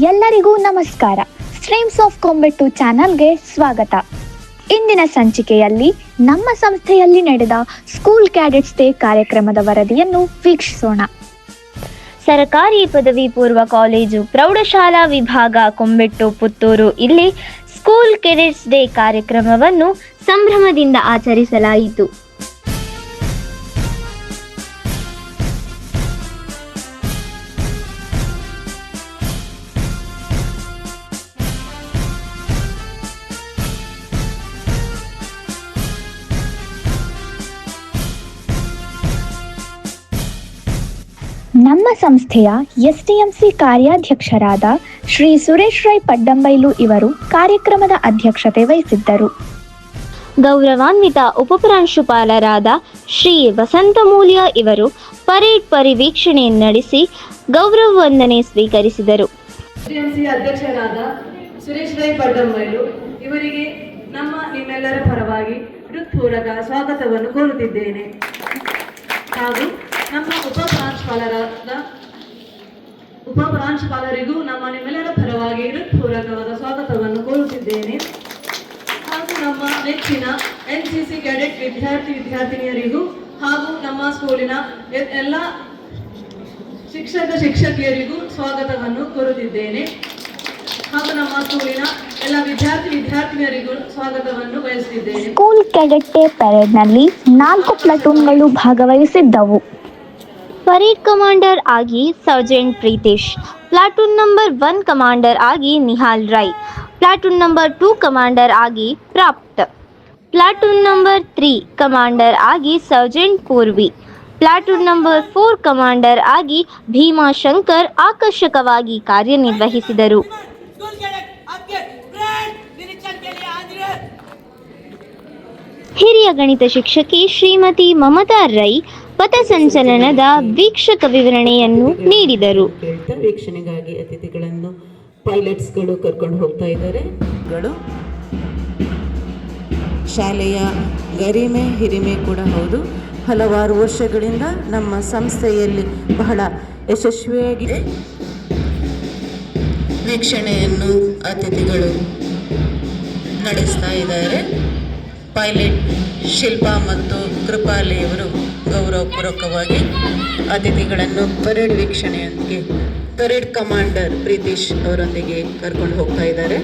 ಎಲ್ಲರಿಗೂ ನಮಸ್ಕಾರ. Streams of Kombettu ಚಾನಲ್ಗೆ ಸ್ವಾಗತ. ಇಂದಿನ ಸಂಚಿಕೆಯಲ್ಲಿ ನಮ್ಮ ಸಂಸ್ಥೆಯಲ್ಲಿ ನಡೆದ ಸ್ಕೂಲ್ ಕ್ಯಾಡೆಟ್ಸ್ ಡೇ ಕಾರ್ಯಕ್ರಮದ ವರದಿಯನ್ನು ವೀಕ್ಷಿಸೋಣ. ಸರ್ಕಾರಿ ಪದವಿ ಪೂರ್ವ ಕಾಲೇಜು ಪ್ರೌಢಶಾಲಾ ವಿಭಾಗ ಕೊಂಬೆಟ್ಟು ಪುತ್ತೂರು ಇಲ್ಲಿ ಸ್ಕೂಲ್ ಕ್ಯಾಡೆಟ್ಸ್ ಡೇ ಕಾರ್ಯಕ್ರಮವನ್ನು ಸಂಭ್ರಮದಿಂದ ಆಚರಿಸಲಾಯಿತು. ನಮ್ಮ ಸಂಸ್ಥೆಯ ಎಸ್ಟಿಎಂಸಿ ಕಾರ್ಯಾಧ್ಯಕ್ಷರಾದ ಶ್ರೀ ಸುರೇಶ್ ರೈ ಪಡ್ಡಂಬೈಲು ಇವರು ಕಾರ್ಯಕ್ರಮದ ಅಧ್ಯಕ್ಷತೆ ವಹಿಸಿದ್ದರು. ಗೌರವಾನ್ವಿತ ಉಪಪ್ರಾಂಶುಪಾಲರಾದ ಶ್ರೀ ವಸಂತಮೂಲ್ಯ ಇವರು ಪರೇಡ್ ಪರಿವೀಕ್ಷಣೆ ನಡೆಸಿ ಗೌರವ ವಂದನೆ ಸ್ವೀಕರಿಸಿದರು. ಎಸ್ಟಿಎಂಸಿ ಅಧ್ಯಕ್ಷರಾದ ಸುರೇಶ್ ರೈ ಪಡ್ಡಂಬೈಲು ಇವರಿಗೆ ನಿಮ್ಮೆಲ್ಲರ ಪರವಾಗಿ ಹೃತ್ಪೂರ್ವಕ ಸ್ವಾಗತವನ್ನು ಕೋರುತ್ತಿದ್ದೇನೆ. ಹಾಗೂ ನಮ್ಮ ಉಪಪ್ರಾಂಶುಪಾಲರಿಗೂ ನಿಮ್ಮೆಲ್ಲರ ಪರವಾಗಿ ಹೃತ್ಪೂರ್ವಕವಾದ ಸ್ವಾಗತವನ್ನು ಕೋರುತ್ತಿದ್ದೇನೆ. ಹಾಗೂ ನಮ್ಮ ನೆಚ್ಚಿನ NCC ಕ್ಯಾಡೆಟ್ ವಿದ್ಯಾರ್ಥಿನಿಯರಿಗೂ ಹಾಗೂ ನಮ್ಮ ಸ್ಕೂಲಿನ ಎಲ್ಲ ಶಿಕ್ಷಕಿಯರಿಗೂ ಸ್ವಾಗತವನ್ನು ಕೋರುತ್ತಿದ್ದೇನೆ. ಹಾಗೂ ನಮ್ಮ ಸ್ಕೂಲಿನ ಎಲ್ಲ ವಿದ್ಯಾರ್ಥಿನಿಯರಿಗೂ ಸ್ವಾಗತವನ್ನು ಬಯಸುತ್ತಿದ್ದೇನೆ. ಸ್ಕೂಲ್ ಕ್ಯಾಡೆಟ್ ಡೇ ಪರೇಡ್ನಲ್ಲಿ 4 ಪ್ಲಟೂನ್ಗಳು ಭಾಗವಹಿಸಿದ್ದವು. ಪರೇಡ್ ಕಮಾಂಡರ್ ಆಗಿ sergeant Preetesh, platoon number 1 commander ಆಗಿ Nihal Rai, platoon number 2 commander ಆಗಿ ಪ್ರಾಪ್ತ, ಪ್ಲಾಟೂನ್ ನಂಬರ್ 3 ಕಮಾಂಡರ್ ಆಗಿ sergeant Purvi, platoon number 4 commander ಆಗಿ ಭೀಮಾಶಂಕರ್ ಆಕರ್ಷಕವಾಗಿ ಕಾರ್ಯನಿರ್ವಹಿಸಿದರು. ಹಿರಿಯ ಗಣಿತ ಶಿಕ್ಷಕಿ ಶ್ರೀಮತಿ ಮಮತಾ ರೈ ಪಥಸಂಚಲನದ ವೀಕ್ಷಕ ವಿವರಣೆಯನ್ನು ನೀಡಿದರು. ವೀಕ್ಷಣೆಗಾಗಿ ಅತಿಥಿಗಳನ್ನು ಪೈಲಟ್ಸ್ಗಳು ಕರ್ಕೊಂಡು ಹೋಗ್ತಾ ಇದ್ದಾರೆ. ಶಾಲೆಯ ಗರಿಮೆ ಹಿರಿಮೆ ಕೂಡ ಹೌದು. ಹಲವಾರು ವರ್ಷಗಳಿಂದ ನಮ್ಮ ಸಂಸ್ಥೆಯಲ್ಲಿ ಬಹಳ ಯಶಸ್ವಿಯಾಗಿದೆ. ವೀಕ್ಷಣೆಯನ್ನು ಅತಿಥಿಗಳು ನಡೆಸ್ತಾ ಇದ್ದಾರೆ. ಪೈಲಟ್ ಶಿಲ್ಪಾ ಮತ್ತು ಕೃಪಾಲಿಯವರು ಗೌರವಪೂರ್ವಕವಾಗಿ ಅತಿಥಿಗಳನ್ನು ಪರೇಡ್ ವೀಕ್ಷಣೆಯೊಂದಿಗೆ ಪರೇಡ್ ಕಮಾಂಡರ್ ಪ್ರೀತೇಶ್ ಅವರೊಂದಿಗೆ ಕರ್ಕೊಂಡು ಹೋಗ್ತಾ ಇದ್ದಾರೆ.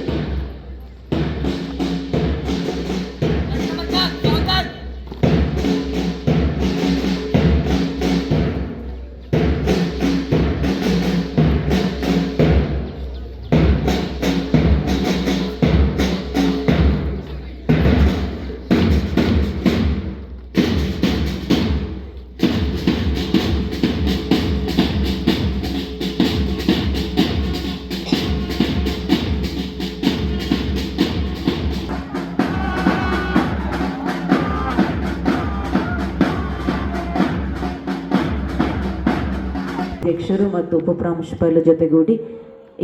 ಅಧ್ಯಕ್ಷರು ಮತ್ತು ಉಪಪ್ರಾಂಶುಪಾಲರ ಜೊತೆಗೂಡಿ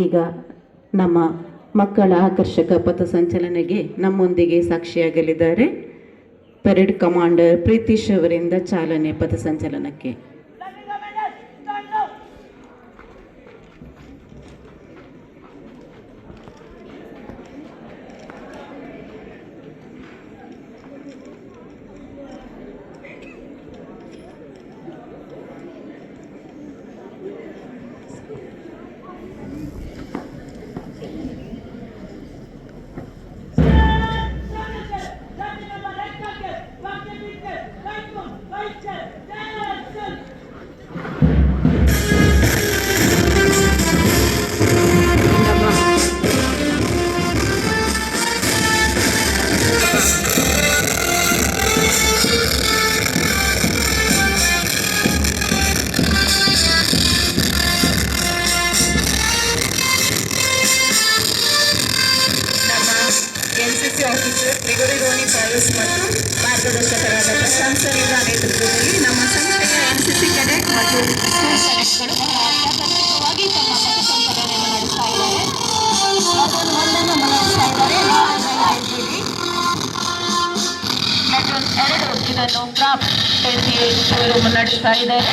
ಈಗ ನಮ್ಮ ಮಕ್ಕಳ ಆಕರ್ಷಕ ಪಥಸಂಚಲನೆಗೆ ನಮ್ಮೊಂದಿಗೆ ಸಾಕ್ಷಿಯಾಗಲಿದ್ದಾರೆ. ಪರೇಡ್ ಕಮಾಂಡರ್ ಪ್ರೀತೀಶ್ ಅವರಿಂದ ಚಾಲನೆ ಪಥಸಂಚಲನಕ್ಕೆ. ಆಫೀಸರ್ ಗ್ರೆಗೋರಿ ರೋನಿ ಪಾಯಸ್ ಮತ್ತು ಮಾರ್ಗದರ್ಶಕರಾದ ಪ್ರಶಾಂತ್ ಸರ್ ಇವರ ನೇತೃತ್ವದಲ್ಲಿ ನಮ್ಮ ಸಂಸ್ಥೆಯ NCC ಕ್ಯಾಡೆಟ್ ಮತ್ತು ಸ್ಕೂಲ್ ಕ್ಯಾಡೆಟ್ಗಳು ಬಹಳ ಆಕರ್ಷಕವಾಗಿ ತಮ್ಮ ಪಥಸಂಚಲನೆಯನ್ನು ನಡೆಸ್ತಾ ಇದ್ದಾರೆ. ಅದನ್ನು ಒಂದನ್ನು ನಡೆಸ್ತಾ ಇದ್ದಾರೆ. ಮೆಟ್ರೋನ್ 2 ಇದನ್ನು ಪ್ರಾಪ್ಟ್ ಇವರು ಮುನ್ನಡೆಸ್ತಾ ಇದ್ದಾರೆ.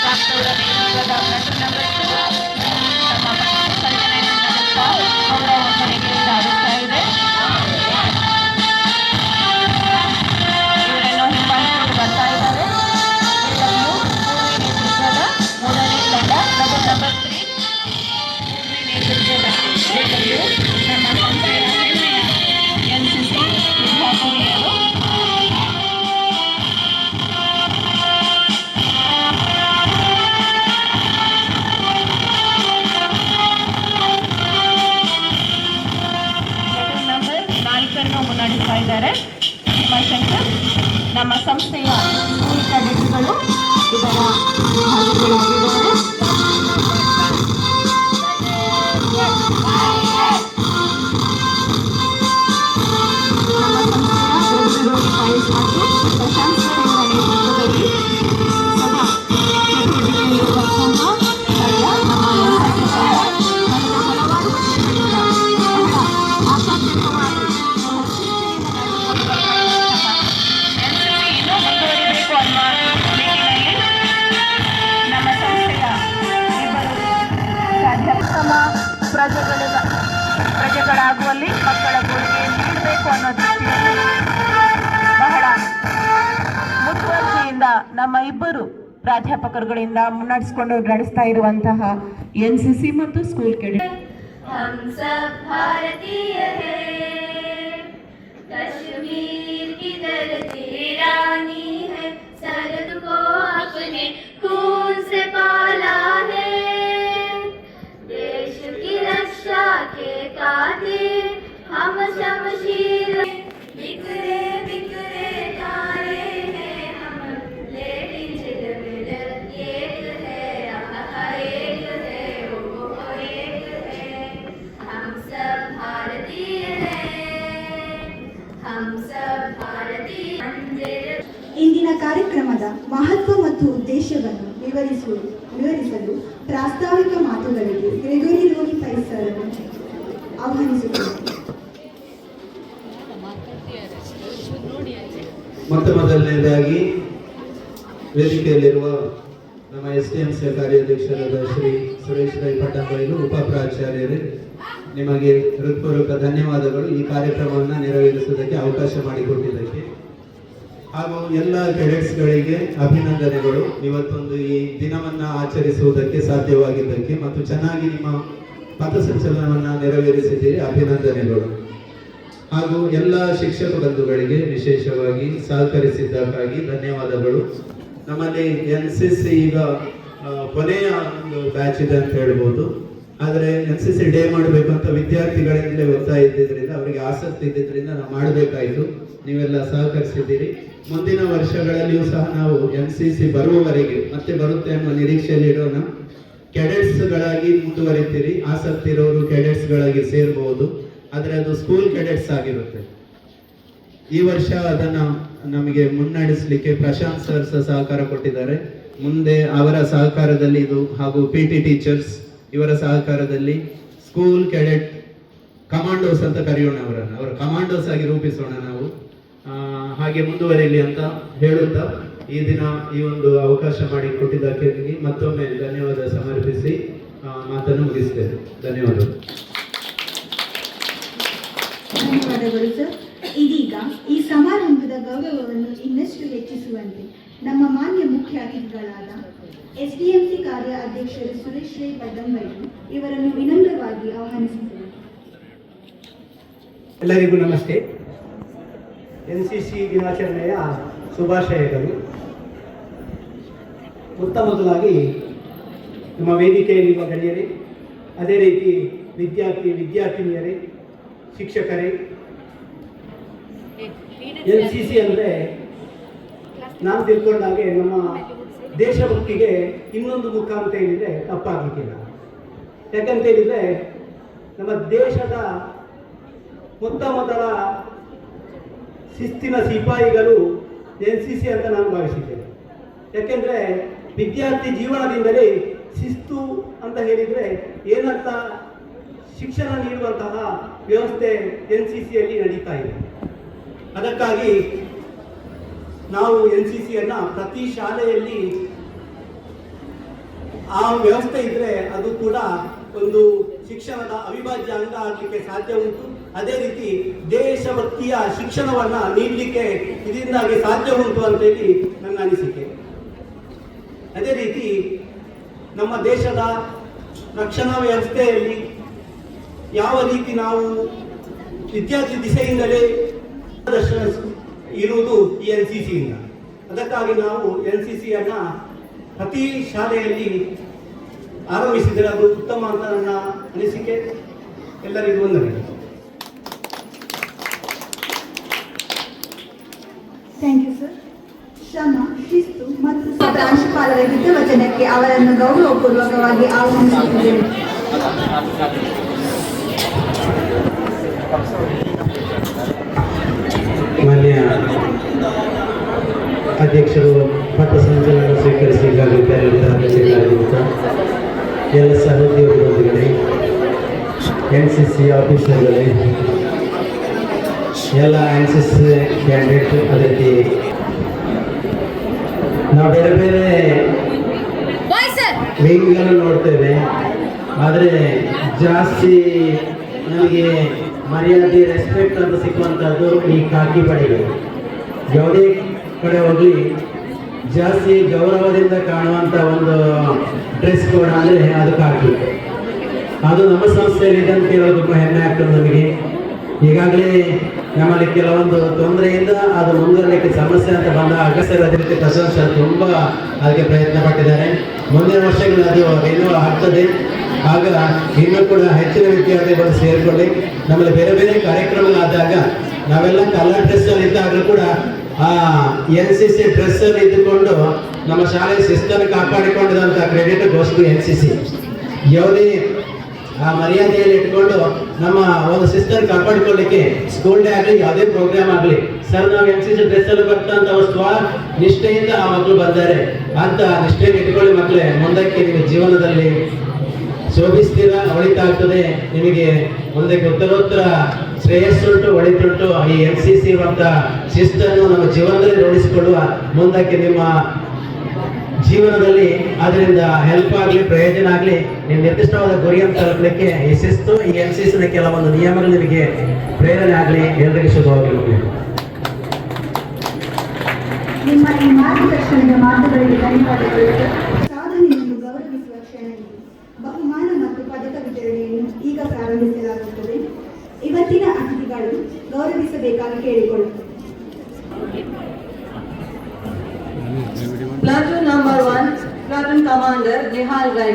ಪ್ರಾಪ್ತವರ ನೇತೃತ್ವದ ಮೆಟ್ರೋ ನಂಬರ್ 2 ತಮ್ಮ ಮಾಡ್ತಾ ಇದ್ದಾರೆ. ಉಮಾಶಂಕರ್ ನಮ್ಮ ಸಂಸ್ಥೆಯ ಸ್ಕೂಲ್ ಕ್ಯಾಡೆಟ್ಸ್ಗಳು ಇದರ ಭಾಗಿಗಳಾಗಿದ್ದಾರೆ. ಪ್ರಜೆಗಳಾಗುವಲ್ಲಿ ಮಕ್ಕಳ ಕೊಡುಗೆ ನೀಡಬೇಕು ಅನ್ನೋ ದೃಷ್ಟಿಯಲ್ಲಿ ಬಹಳ ಮುತುವರ್ಜಿಯಿಂದ ನಮ್ಮ ಇಬ್ಬರು ಪ್ರಾಧ್ಯಾಪಕರುಗಳಿಂದ ಮುನ್ನಡೆಸಿಕೊಂಡು ನಡೆಸ್ತಾ ಇರುವಂತಹ NCC ಮತ್ತು ಸ್ಕೂಲ್ ಕೆಡೆಟ್. हम सब भारतीय हैं, कश्मीर की धरती रानी है, सरहद को अपने खून से पाला है, देश की रक्षा के कातिल हम शमशीर, बिखरे बिखरे तारे हैं हम, लेकिन झिलमिल एक है, एक है, वो एक है, हम सब भारतीय हैं, हम सब भारतीय. ಇಂದಿನ ಕಾರ್ಯಕ್ರಮದ ಮಹತ್ವ ಮತ್ತು ಉದ್ದೇಶವನ್ನು ವಿವರಿಸಲು ಪ್ರಾಸ್ತಾವಿಕ ಮಾತುಗಳಿಗೆ ಗ್ರೆಗೋರಿ ರೋಗಿ ಸರ್ ಆಹ್ವಾನಿಸುತ್ತೇನೆ. ಮೊದಲನೇದಾಗಿ ವೇದಿಕೆಯಲ್ಲಿರುವ ನಮ್ಮ SDMC ಕಾರ್ಯಾಧ್ಯಕ್ಷರಾದ ಶ್ರೀ ಸುರೇಶ್ ರೈ ಪಟ್ಟಂಬೈಲು, ಉಪ ಪ್ರಾಚಾರ್ಯರೇ, ನಿಮಗೆ ಹೃತ್ಪೂರ್ವಕ ಧನ್ಯವಾದಗಳು ಈ ಕಾರ್ಯಕ್ರಮವನ್ನು ನೆರವೇರಿಸುವುದಕ್ಕೆ ಅವಕಾಶ ಮಾಡಿಕೊಟ್ಟಿದ್ದಕ್ಕೆ. ಹಾಗೂ ಎಲ್ಲ ಕೆಡೆಟ್ಸ್ಗಳಿಗೆ ಅಭಿನಂದನೆಗಳು. ಇವತ್ತೊಂದು ಈ ದಿನವನ್ನು ಆಚರಿಸುವುದಕ್ಕೆ ಸಾಧ್ಯವಾಗಿದ್ದಕ್ಕೆ ಮತ್ತು ಚೆನ್ನಾಗಿ ನಿಮ್ಮ ಪಥಸಂಚಲನವನ್ನು ನೆರವೇರಿಸಿದ್ದೀರಿ, ಅಭಿನಂದನೆಗಳು. ಹಾಗೂ ಎಲ್ಲ ಶಿಕ್ಷಕ ಬಂಧುಗಳಿಗೆ ವಿಶೇಷವಾಗಿ ಸಹಕರಿಸಿದ್ದಕ್ಕಾಗಿ ಧನ್ಯವಾದಗಳು. ನಮ್ಮಲ್ಲಿ NCC ಈಗ ಕೊನೆಯ ಒಂದು ಬ್ಯಾಚ್ ಇದೆ ಅಂತ ಹೇಳ್ಬೋದು. ಆದರೆ NCC ಡೇ ಮಾಡಬೇಕು ಅಂತ ವಿದ್ಯಾರ್ಥಿಗಳಿಂದಲೇ ಒತ್ತಾಯ ಇದ್ದಿದ್ದರಿಂದ, ಅವರಿಗೆ ಆಸಕ್ತಿ ಇದ್ದಿದ್ದರಿಂದ ನಾವು ಮಾಡಬೇಕಾಯಿತು. ನೀವೆಲ್ಲ ಸಹಕರಿಸಿದ್ದೀರಿ. ಮುಂದಿನ ವರ್ಷಗಳಲ್ಲಿಯೂ ಸಹ ನಾವು NCC ಬರುವವರೆಗೆ ಮತ್ತೆ ಬರುತ್ತೆ ಅನ್ನುವ ನಿರೀಕ್ಷೆಯಲ್ಲಿ ಇಡೋಣ. ಕೆಡೆಟ್ಸ್ಗಳಾಗಿ ಮುಂದುವರಿತೀರಿ. ಆಸಕ್ತಿ ಇರೋರು ಕೆಡೆಟ್ಸ್ಗಳಾಗಿ ಸೇರ್ಬೋದು, ಆದರೆ ಅದು ಸ್ಕೂಲ್ ಕೆಡೆಟ್ಸ್ ಆಗಿರುತ್ತೆ. ಈ ವರ್ಷ ಅದನ್ನು ನಮಗೆ ಮುನ್ನಡೆಸಲಿಕ್ಕೆ ಪ್ರಶಾಂತ್ ಸರ್ ಸಹಕಾರ ಕೊಟ್ಟಿದ್ದಾರೆ. ಮುಂದೆ ಅವರ ಸಹಕಾರದಲ್ಲಿ ಇದು ಹಾಗೂ PT ಟೀಚರ್ಸ್ ಇವರ ಸಹಕಾರದಲ್ಲಿ ಸ್ಕೂಲ್ ಕೆಡೆಟ್ ಕಮಾಂಡೋಸ್ ಅಂತ ಕರೆಯೋಣ ಅವರನ್ನು. ಅವರ ಕಮಾಂಡೋಸ್ ಆಗಿ ರೂಪಿಸೋಣ ನಾವು. ಹಾಗೆ ಮುಂದುವರಿಯಲಿ ಅಂತ ಹೇಳುತ್ತಾ ಈ ದಿನ ಈ ಒಂದು ಅವಕಾಶ ಮಾಡಿ ಕೊಟ್ಟಿದ್ದಕ್ಕೆ ಮತ್ತೊಮ್ಮೆ ಧನ್ಯವಾದ ಸಮರ್ಪಿಸಿ ಮಾತನ್ನು ಮುಗಿಸ್ತೇನೆ. ಧನ್ಯವಾದಗಳು. ಧನ್ಯವಾದಗಳು ಸರ್. ಇದೀಗ ಈ ಸಮಾರಂಭದ ಗೌರವವನ್ನು ಇನ್ನಷ್ಟು ಹೆಚ್ಚಿಸುವಂತೆ ನಮ್ಮ ಮಾನ್ಯ ಮುಖ್ಯ ಅತಿಥಿಗಳಾದ SDMC ಕಾರ್ಯ ಅಧ್ಯಕ್ಷರು ಸುರೇಶ್ ರೈ ಪಡ್ಡಂಬೈಲು ಇವರನ್ನು ವಿನಮ್ರವಾಗಿ ಆಹ್ವಾನಿಸುತ್ತೇವೆ. ಎಲ್ಲರಿಗೂ ನಮಸ್ತೆ. NCC ದಿನಾಚರಣೆಯ ಶುಭಾಶಯಗಳು. ಮೊದಲಾಗಿ ನಮ್ಮ ವೇದಿಕೆಯಲ್ಲಿರುವ ಗೆಳೆಯರೇ, ಅದೇ ರೀತಿ ವಿದ್ಯಾರ್ಥಿನಿಯರೇ, ಶಿಕ್ಷಕರೇ, NCC ಅಂದರೆ ನಾನು ತಿಳ್ಕೊಂಡಾಗೆ ನಮ್ಮ ದೇಶಭಕ್ತಿಗೆ ಇನ್ನೊಂದು ಮುಖ ಅಂತ ಹೇಳಿದರೆ ತಪ್ಪಾಗಲಿಕ್ಕಿಲ್ಲ. ಯಾಕಂತ ಹೇಳಿದರೆ ನಮ್ಮ ದೇಶದ ಮೊದಲ ಶಿಸ್ತಿನ ಸಿಪಾಯಿಗಳು NCC ಅಂತ ನಾನು ಭಾವಿಸಿದ್ದೇನೆ. ಯಾಕೆಂದರೆ ವಿದ್ಯಾರ್ಥಿ ಜೀವನದಿಂದಲೇ ಶಿಸ್ತು ಅಂತ ಹೇಳಿದರೆ ಏನಂತ ಶಿಕ್ಷಣ ನೀಡುವಂತಹ ವ್ಯವಸ್ಥೆ NCCಯಲ್ಲಿ ನಡೀತಾ ಇದೆ. ಅದಕ್ಕಾಗಿ ನಾವು NCCಯನ್ನು ಪ್ರತಿ ಶಾಲೆಯಲ್ಲಿ ಆ ವ್ಯವಸ್ಥೆ ಇದ್ದರೆ ಅದು ಕೂಡ ಒಂದು ಶಿಕ್ಷಣದ ಅವಿಭಾಜ್ಯ ಅಂಗ ಆಗಲಿಕ್ಕೆ ಸಾಧ್ಯ ಉಂಟು. ಅದೇ ರೀತಿ ದೇಶಭಕ್ತಿಯ ಶಿಕ್ಷಣವನ್ನು ನೀಡಲಿಕ್ಕೆ ಇದರಿಂದಾಗಿ ಸಾಧ್ಯ ಉಂಟು ಅಂತೇಳಿ ನನ್ನ ಅನಿಸಿಕೆ. ಅದೇ ರೀತಿ ನಮ್ಮ ದೇಶದ ರಕ್ಷಣಾ ವ್ಯವಸ್ಥೆಯಲ್ಲಿ ಯಾವ ರೀತಿ ನಾವು ವಿದ್ಯಾರ್ಥಿ ದಿಸೆಯಿಂದಲೇ ಇರುವುದು ಈ NCCಯಿಂದ. ಅದಕ್ಕಾಗಿ ನಾವು NCCಯನ್ನು ಪ್ರತಿ ಶಾಲೆಯಲ್ಲಿ ಆರಂಭಿಸಿದರೆ ಅದು ಉತ್ತಮ ಅಂತ ನನ್ನ ಅನಿಸಿಕೆ. ಎಲ್ಲರಿಗೂ ವಂದನೆಗಳು. ಪ್ರಾಂಶುಪಾಲರ ಹಿತವಚನಕ್ಕೆ ಅವರನ್ನು ಗೌರವಪೂರ್ವಕವಾಗಿ ಆಹ್ವಾನಿಸುತ್ತಿದ್ದೇನೆ. ಮಾನ್ಯ ಅಧ್ಯಕ್ಷರು ಪಥಸಂಚಲನ ಸ್ವೀಕರಿಸಿ ಈಗಾಗಲೇ ತೆರಳಿದ್ದ ಎಲ್ಲ ಸಹೋದ್ಯೋಗಿಗಳೇ, NCC ಆಫೀಸರ್ಗಳೇ, ಎಲ್ಲ NCC ಕ್ಯಾಂಡಿಡೇಟ್, ಅದಕ್ಕೆ ನಾವು ಬೇರೆ ಬೇರೆ ವಿಂಗ್ಗಳನ್ನು ನೋಡ್ತೇವೆ. ಆದರೆ ಜಾಸ್ತಿ ನನಗೆ ಮರ್ಯಾದೆ, ರೆಸ್ಪೆಕ್ಟ್ ಅಂತ ಸಿಕ್ಕುವಂಥದ್ದು ಈ ಖಾಕಿ ಪಡೆಗೆ. ಯಾವುದೇ ಕಡೆ ಹೋಗಲಿ ಜಾಸ್ತಿ ಗೌರವದಿಂದ ಕಾಣುವಂಥ ಒಂದು ಡ್ರೆಸ್ ಕೋಡ್ ಅಂದರೆ ಅದು ಖಾಕಿ. ಅದು ನಮ್ಮ ಸಂಸ್ಥೆಯಲ್ಲಿ ಇದೆ ಅಂತ ಹೇಳೋದು ತುಂಬ ಹೆಮ್ಮೆ ಆಗ್ತದೆ ನಮಗೆ. ಈಗಾಗಲೇ ನಮ್ಮಲ್ಲಿ ಕೆಲವೊಂದು ತೊಂದರೆಯಿಂದ ಅದು ಮುಂದುವರಲಿಕ್ಕೆ ಸಮಸ್ಯೆ ಅಂತ ಬಂದಾಗ ಸರ್ ಅದೇ ರೀತಿ ಪ್ರಶಂಸೆ ತುಂಬ ಅದಕ್ಕೆ ಪ್ರಯತ್ನ ಪಟ್ಟಿದ್ದಾರೆ. ಮುಂದಿನ ವರ್ಷಗಳು ಅದು ರಿನ್ಯೂ ಆಗ್ತದೆ. ಆಗ ಇನ್ನೂ ಕೂಡ ಹೆಚ್ಚಿನ ವಿದ್ಯಾರ್ಥಿಗಳು ಸೇರಿಕೊಳ್ಳಿ. ನಮ್ಮಲ್ಲಿ ಬೇರೆ ಬೇರೆ ಕಾರ್ಯಕ್ರಮಗಳಾದಾಗ ನಾವೆಲ್ಲ ಕಲರ್ ಡ್ರೆಸ್ಸಲ್ಲಿ ಇದ್ದಾಗಲೂ ಕೂಡ ಆ NCC ಡ್ರೆಸ್ಸಲ್ಲಿ ಇದ್ದುಕೊಂಡು ನಮ್ಮ ಶಾಲೆಯ ಶಿಸ್ತನ್ನು ಕಾಪಾಡಿಕೊಂಡಿದಂಥ ಕ್ರೆಡಿಟ್ ಗೋಸ್ ಟು NCC. ಯಾವುದೇ ಆ ಮರ್ಯಾದೆಯಲ್ಲಿ ಇಟ್ಕೊಂಡು ನಮ್ಮ ಒಂದು ಶಿಸ್ತನ್ನು ಕಾಪಾಡಿಕೊಳ್ಳಿಕ್ಕೆ ಸ್ಕೂಲ್ ಡೇ ಆಗಲಿ ಯಾವುದೇ ಪ್ರೋಗ್ರಾಮ್ ಆಗಲಿ ಸರ್ ನಾವು NCC ಡ್ರೆಸ್ಸಲ್ಲಿ ಬರ್ತಂತ ಸ್ವ ನಿಷ್ಠೆಯಿಂದ ಆ ಮಕ್ಕಳು ಬಂದ್ದಾರೆ ಅಂತ ನಿಷ್ಠೆಯನ್ನು ಇಟ್ಕೊಳ್ಳಿ ಮಕ್ಕಳೇ. ಮುಂದಕ್ಕೆ ನಿಮ್ಮ ಜೀವನದಲ್ಲಿ ಶೋಭಿಸ್ತೀರ, ಒಳಿತಾಗ್ತದೆ. ನಿಮಗೆ ಮುಂದಕ್ಕೆ ಉತ್ತರೋತ್ತರ ಶ್ರೇಯಸ್ಸುಂಟು, ಒಳಿತುಂಟು. ಈ NCC ಇರುವಂಥ ಶಿಸ್ತನ್ನು ನಮ್ಮ ಜೀವನದಲ್ಲಿ ರೂಢಿಸಿಕೊಳ್ಳುವ. ಮುಂದಕ್ಕೆ ನಿಮ್ಮ ಜೀವನದಲ್ಲಿ ಅದರಿಂದ ಹೆಲ್ಪ್ ಆಗಲಿ, ಪ್ರಯೋಜನ ಆಗಲಿ. ನೀವು ನಿರ್ದಿಷ್ಟವಾದ ಗುರಿಯನ್ನು ತಲುಪಲಿಕ್ಕೆ ಈ ಶಿಸ್ತು, ಈ NCC ಕೆಲವೊಂದು ನಿಯಮಗಳು ನಿಮಗೆ ಪ್ರೇರಣೆ ಆಗಲಿ. ಎಲ್ಲರಿಗೂ ಶುಭವಾಗಲಿ. ನಿಮ್ಮ ಈ ಮಾರ್ಗದರ್ಶನದ ಮಾತುಗಳಿಗೆ ಧನ್ಯವಾದಗಳು. ಸಾಧನೆಯನ್ನು ಗೌರವಿಸುವ ಕ್ಷಣ ಇದು. ಬಹುಮಾನ ಮತ್ತು ಪದಕ ವಿತರಣೆಯನ್ನು ಈಗ ಪ್ರಾರಂಭಿಸಲಾಗುತ್ತದೆ. ಇವತ್ತಿನ ಅತಿಥಿಗಳು ಗೌರವಿಸಬೇಕಾಗಿ ಕೇಳಿಕೊಳ್ಳುತ್ತೇವೆ. Platoon number 1, Platoon Commander Nihal Rai.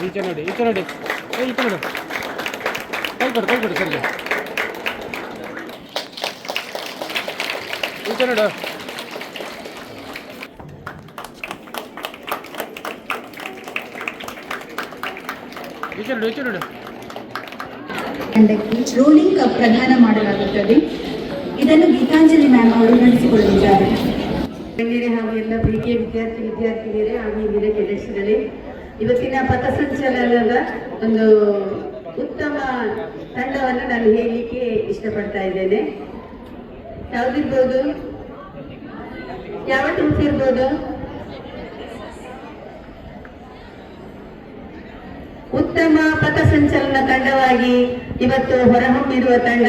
ಈಚೆ ನೋಡಿ, ಈಚೆ ನೋಡಿ, ಈಚೆ ನೋಡು, ಕೈ ಕೊಡು ಸರಿಗೆ, ಈಚೆ ನೋಡು. ಈಚೆ ನೋಡು. ತಂಡಕ್ಕೆ ರೋಲಿಂಗ್ ಕಪ್ ಪ್ರದಾನ ಮಾಡಲಾಗುತ್ತದೆ. ಇದನ್ನು ಗೀತಾಂಜಲಿ ಮ್ಯಾಮ್ ಅವರು ನಡೆಸಿಕೊಳ್ಳುತ್ತಾರೆ. ಹಾಗೂ ಎಲ್ಲ ಪ್ರೀತಿಯ ವಿದ್ಯಾರ್ಥಿನಿಯರೇ ಹಾಗೂ ಇಂದಿನ ಕೆಡೆಟ್ಸ್ಗಳೇ, ಇವತ್ತಿನ ಪಥಸಂಚಲನದ ಒಂದು ಉತ್ತಮ ತಂಡವನ್ನು ನಾನು ಹೇಳಲಿಕ್ಕೆ ಇಷ್ಟಪಡ್ತಾ ಇದ್ದೇನೆ. ಯಾವುದಿರ್ಬೋದು, ಯಾವ ಟ್ರೂಪ್ ಇರ್ಬೋದು? ಉತ್ತಮ ಪಥಸಂಚಲನ ತಂಡವಾಗಿ ಇವತ್ತು ಹೊರಹೊಮ್ಮಿರುವ ತಂಡ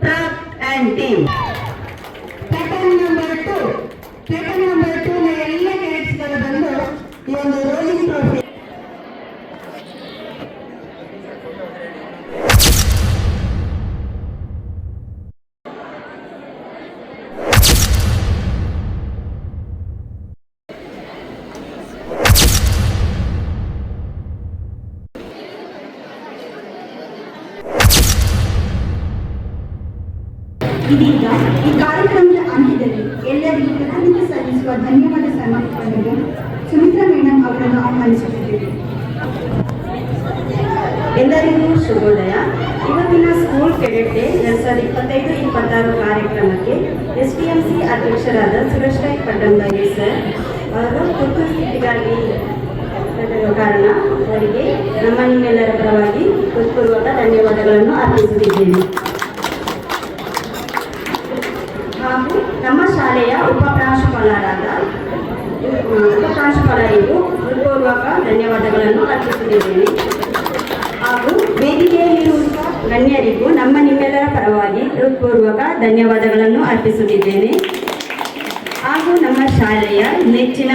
prop and team. Pattern number 2 ನ ಎಲ್ಲ ಕೆಡೆಟ್ಸ್ಗಳು ಬಂದು ಈ ಒಂದು ರೋಲಿಂಗ್ ಟ್ರೋಫಿ ಇದೀಗ ಈ ಕಾರ್ಯಕ್ರಮದ ಅಂತ್ಯದಲ್ಲಿ ಎಲ್ಲರಿಗೂ ಕೃತಜ್ಞತೆ ಸಲ್ಲಿಸುವ ಧನ್ಯವಾದ ಸಮರ್ಪಣೆಗೆ ಸುಮಿತ್ರಾ ಮೇಡಮ್ ಅವರನ್ನು ಆಹ್ವಾನಿಸುತ್ತಿದ್ದೇವೆ. ಎಲ್ಲರಿಗೂ ಶುಭೋದಯ. ಇವತ್ತಿನ ಸ್ಕೂಲ್ ಕೆಡೆಟ್ ಡೇ 2025-26 ಕಾರ್ಯಕ್ರಮಕ್ಕೆ STMC ಅಧ್ಯಕ್ಷರಾದ ಸುರೇಶ್ ರೈ ಪಟ್ಟಂಬಾಯಿ ಸರ್ ಅವರು ತುರ್ತು ಸ್ಥಿತಿಗಾಗಿ ಕಾರಣ ಅವರಿಗೆ ನಿಮ್ಮೆಲ್ಲರ ಪರವಾಗಿ ಹೃತ್ಪೂರ್ವಕ ಧನ್ಯವಾದಗಳನ್ನು ಅರ್ಪಿಸುತ್ತಿದ್ದೇನೆ. ಹಾಗೂ ನಮ್ಮ ಶಾಲೆಯ ಉಪಪ್ರಾಂಶುಪಾಲರಿಗೂ ಹೃತ್ಪೂರ್ವಕ ಧನ್ಯವಾದಗಳನ್ನು ಅರ್ಪಿಸುತ್ತಿದ್ದೇನೆ. ಹಾಗೂ ವೇದಿಕೆಯಲ್ಲಿರುವ ಗಣ್ಯರಿಗೂ ನಿಮ್ಮೆಲ್ಲರ ಪರವಾಗಿ ಹೃತ್ಪೂರ್ವಕ ಧನ್ಯವಾದಗಳನ್ನು ಅರ್ಪಿಸುತ್ತಿದ್ದೇನೆ. ಹಾಗೂ ಹಾಗೂ ನಮ್ಮ ಶಾಲೆಯ ನೆಚ್ಚಿನ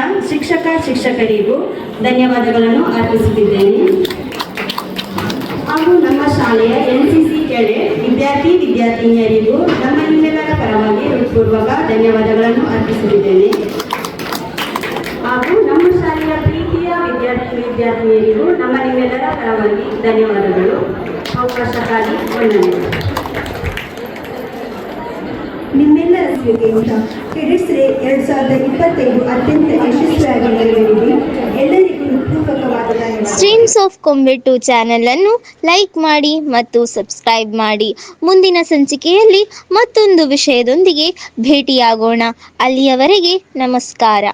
ಶಿಕ್ಷಕರಿಗೂ ಧನ್ಯವಾದಗಳನ್ನು ಅರ್ಪಿಸುತ್ತಿದ್ದೇನೆ. ಹಾಗೂ ನಮ್ಮ ಶಾಲೆಯ NCC ಕೆಡೆಟ್ ವಿದ್ಯಾರ್ಥಿನಿಯರಿಗೂ ನಿಮ್ಮೆಲ್ಲರ ಪರವಾಗಿ ಹೃತ್ಪೂರ್ವಕ ಧನ್ಯವಾದಗಳನ್ನು ಅರ್ಪಿಸುತ್ತಿದ್ದೇನೆ. ಹಾಗೂ ನಮ್ಮ ಶಾಲೆಯ ಪ್ರೀತಿಯ ವಿದ್ಯಾರ್ಥಿನಿಯರಿಗೂ ನಿಮ್ಮೆಲ್ಲರ ಪರವಾಗಿ ಧನ್ಯವಾದಗಳು. ಅವಕಾಶಕ್ಕಾಗಿ ವಂದನೆಗಳು. ನಿಮ್ಮೆಲ್ಲರ ಸೇವೆಯಿಂದ ಕೆಡೆಟ್ಸ್ ಡೇ 2025 ಅತ್ಯಂತ ಯಶಸ್ವಿಯಾಗಿ ನೆರವೇರಿದೆ. ಎಲ್ಲರಿಗೂ ಹೃತ್ಪೂರ್ವಕವಾದ ಧನ್ಯವಾದ. ಸ್ಟ್ರೀಮ್ಸ್ ಆಫ್ ಕೊಂಬೆಟ್ಟು ಚಾನೆಲ್ ಅನ್ನು ಲೈಕ್ ಮಾಡಿ ಮತ್ತು ಸಬ್ಸ್ಕ್ರೈಬ್ ಮಾಡಿ. ಮುಂದಿನ ಸಂಚಿಕೆಯಲ್ಲಿ ಮತ್ತೊಂದು ವಿಷಯದೊಂದಿಗೆ ಭೇಟಿಯಾಗೋಣ. ಅಲ್ಲಿಯವರೆಗೆ ನಮಸ್ಕಾರ.